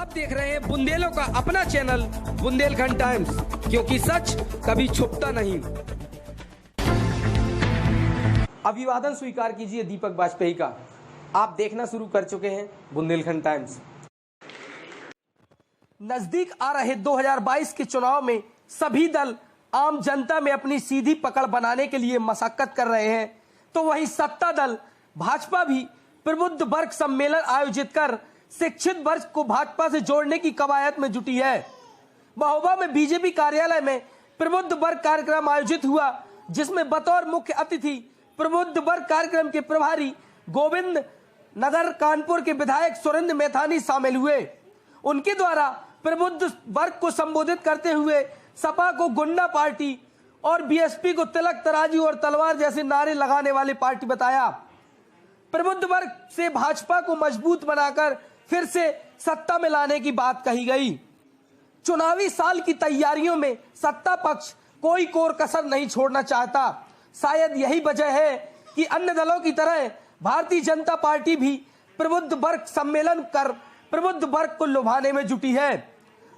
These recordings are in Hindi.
आप देख रहे हैं बुंदेलों का अपना चैनल बुंदेलखंड टाइम्स, क्योंकि सच कभी छुपता नहीं। अभिवादन स्वीकार कीजिए दीपक वाजपेयी का। आप देखना शुरू कर चुके हैं बुंदेलखंड टाइम्स। नजदीक आ रहे 2022 के चुनाव में सभी दल आम जनता में अपनी सीधी पकड़ बनाने के लिए मशक्कत कर रहे हैं, तो वहीं सत्ता दल भाजपा भी प्रबुद्ध वर्ग सम्मेलन आयोजित कर शिक्षित वर्ग को भाजपा से जोड़ने की कवायद में जुटी है। महोबा में बीजेपी कार्यालय में प्रबुद्ध वर्ग कार्यक्रम आयोजित हुआ, जिसमें बतौर मुख्य अतिथि प्रबुद्ध वर्ग कार्यक्रम के प्रभारी गोविंद नगर कानपुर के विधायक सुरेंद्र मैथानी शामिल हुए। उनके द्वारा प्रबुद्ध वर्ग को संबोधित करते हुए सपा को गुंडा पार्टी और बीएसपी को तिलक तराजू और तलवार जैसे नारे लगाने वाली पार्टी बताया। प्रबुद्ध वर्ग से भाजपा को मजबूत बनाकर फिर से सत्ता में लाने की बात कही गई। चुनावी साल की तैयारियों में सत्ता पक्ष कोई कोर कसर नहीं छोड़ना चाहता। शायद यही वजह है कि अन्य दलों की तरह भारतीय जनता पार्टी भी प्रबुद्ध वर्ग सम्मेलन कर प्रबुद्ध वर्ग को लुभाने में जुटी है।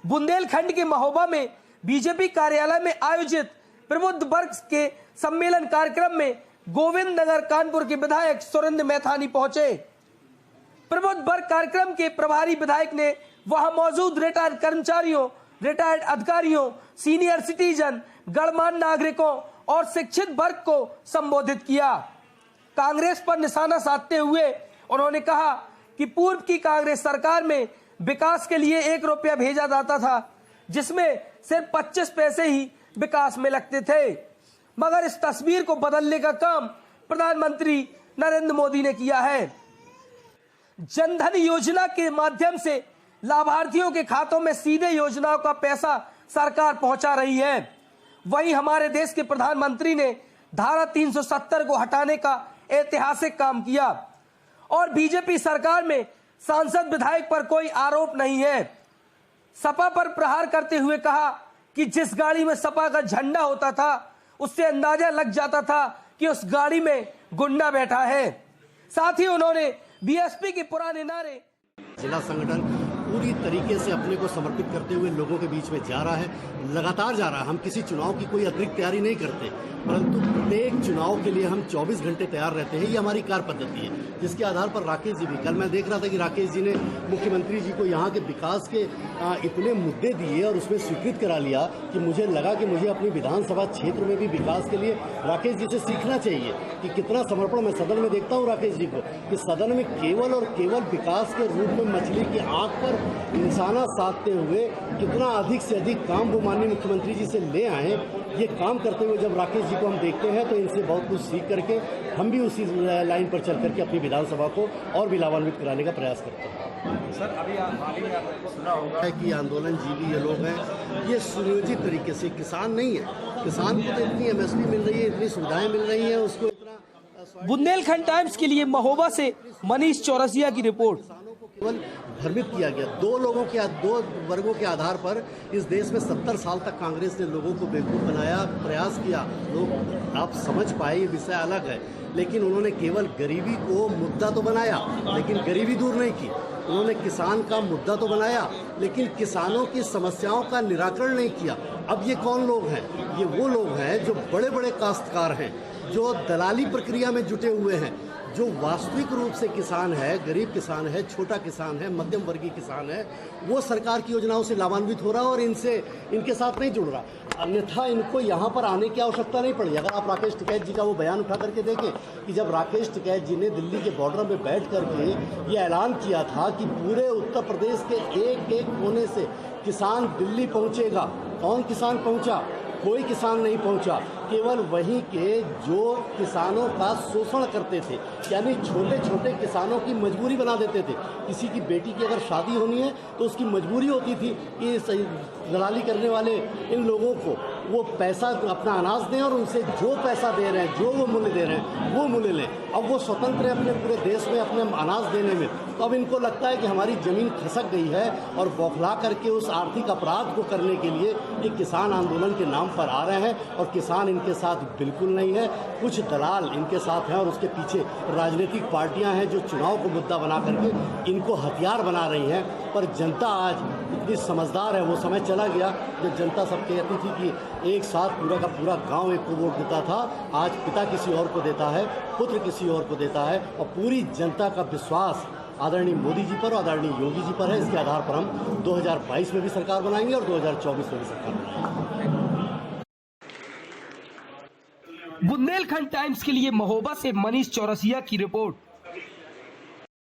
बुंदेलखंड के महोबा में बीजेपी कार्यालय में आयोजित प्रबुद्ध वर्ग के सम्मेलन कार्यक्रम में गोविंद नगर कानपुर के विधायक सुरेंद्र मैथानी पहुंचे। प्रबुद्ध वर्ग कार्यक्रम के प्रभारी विधायक ने वहां मौजूद रिटायर्ड कर्मचारियों, रिटायर्ड अधिकारियों, सीनियर सिटीजन, गणमान्य नागरिकों और शिक्षित वर्ग को संबोधित किया। कांग्रेस पर निशाना साधते हुए उन्होंने कहा कि पूर्व की कांग्रेस सरकार में विकास के लिए 1 रुपया भेजा जाता था, जिसमें सिर्फ 25 पैसे ही विकास में लगते थे। मगर इस तस्वीर को बदलने का काम प्रधानमंत्री नरेंद्र मोदी ने किया है। जनधन योजना के माध्यम से लाभार्थियों के खातों में सीधे योजनाओं का पैसा सरकार पहुंचा रही है। वहीं हमारे देश के प्रधानमंत्री ने धारा 370 को हटाने का ऐतिहासिक काम किया और बीजेपी सरकार में सांसद विधायक पर कोई आरोप नहीं है। सपा पर प्रहार करते हुए कहा कि जिस गाड़ी में सपा का झंडा होता था, उससे अंदाजा लग जाता था कि उस गाड़ी में गुंडा बैठा है। साथ ही उन्होंने बीएसपी के पुराने नारे। जिला संगठन पूरी तरीके से अपने को समर्पित करते हुए लोगों के बीच में जा रहा है, लगातार जा रहा है। हम किसी चुनाव की कोई अतिरिक्त तैयारी नहीं करते, परंतु प्रत्येक चुनाव के लिए हम 24 घंटे तैयार रहते हैं। ये हमारी कार्य पद्धति है, जिसके आधार पर राकेश जी भी, कल मैं देख रहा था कि राकेश जी ने मुख्यमंत्री जी को यहाँ के विकास के इतने मुद्दे दिए और उसमें स्वीकृत करा लिया कि मुझे लगा कि मुझे अपनी विधानसभा क्षेत्र में भी विकास के लिए राकेश जी से सीखना चाहिए कि कितना समर्पण। मैं सदन में देखता हूँ राकेश जी को कि सदन में केवल और केवल विकास के रूप में मछली की आंख पर इंसाना साधते हुए कितना अधिक से अधिक काम वो माननीय मुख्यमंत्री जी से ले आए। ये काम करते हुए जब राकेश जी को हम देखते हैं तो इनसे बहुत कुछ सीख करके हम भी उसी लाइन पर चल करके अपनी विधानसभा को और भी लाभान्वित कराने का प्रयास करते हैं। सर, अभी हाल ही में आपने सुना होगा कि आंदोलन जीवी ये लोग हैं, ये सुनियोजित तरीके से किसान नहीं है। किसान को तो इतनी एमएसपी मिल रही है, इतनी सुविधाएं मिल रही हैं, उसको इतना। बुंदेलखंड टाइम्स के लिए महोबा से मनीष चौरसिया की रिपोर्ट। केवल भ्रमित किया गया दो वर्गों के आधार पर। इस देश में 70 साल तक कांग्रेस ने लोगों को बेवकूफ़ बनाया, प्रयास किया। लोग आप समझ पाए, ये विषय अलग है, लेकिन उन्होंने केवल गरीबी को मुद्दा तो बनाया, लेकिन गरीबी दूर नहीं की। उन्होंने किसान का मुद्दा तो बनाया, लेकिन किसानों की समस्याओं का निराकरण नहीं किया। अब ये कौन लोग हैं? ये वो लोग हैं जो बड़े बड़े काश्तकार हैं, जो दलाली प्रक्रिया में जुटे हुए हैं। जो वास्तविक रूप से किसान है, गरीब किसान है, छोटा किसान है, मध्यम वर्गीय किसान है, वो सरकार की योजनाओं से लाभान्वित हो रहा है और इनके साथ नहीं जुड़ रहा। अन्यथा इनको यहाँ पर आने की आवश्यकता नहीं पड़ी। अगर आप राकेश टिकैत जी का वो बयान उठा करके देखें कि जब राकेश टिकैत जी ने दिल्ली के बॉर्डर में बैठ करके ये ऐलान किया था कि पूरे उत्तर प्रदेश के एक एक कोने से किसान दिल्ली पहुँचेगा, कौन किसान पहुँचा? कोई किसान नहीं पहुंचा। केवल वहीं के जो किसानों का शोषण करते थे, यानी छोटे छोटे किसानों की मजबूरी बना देते थे। किसी की बेटी की अगर शादी होनी है तो उसकी मजबूरी होती थी कि दलाली करने वाले इन लोगों को वो पैसा, अपना अनाज दें और उनसे जो पैसा दे रहे हैं, जो वो मूल्य दे रहे हैं, वो मूल्य लें। अब वो स्वतंत्र है अपने पूरे देश में अपने अनाज देने में, तो अब इनको लगता है कि हमारी ज़मीन खसक गई है और बौखला करके उस आर्थिक अपराध को करने के लिए एक किसान आंदोलन के नाम पर आ रहे हैं। और किसान इनके साथ बिल्कुल नहीं है, कुछ दलाल इनके साथ हैं और उसके पीछे राजनीतिक पार्टियां हैं जो चुनाव को मुद्दा बना करके इनको हथियार बना रही हैं। पर जनता आज इतनी समझदार है, वो समय चला गया जब जनता सब कहती थी कि एक साथ पूरा का पूरा गांव एक को वोट देता था। आज पिता किसी और को देता है, पुत्र किसी और को देता है और पूरी जनता का विश्वास आदरणीय मोदी जी पर और आदरणीय योगी जी पर है। इसके आधार पर हम 2022 में भी सरकार बनाएंगे और 2024 में भी सरकार बनाएंगे। बुंदेलखंड टाइम्स के लिए महोबा से मनीष चौरसिया की रिपोर्ट।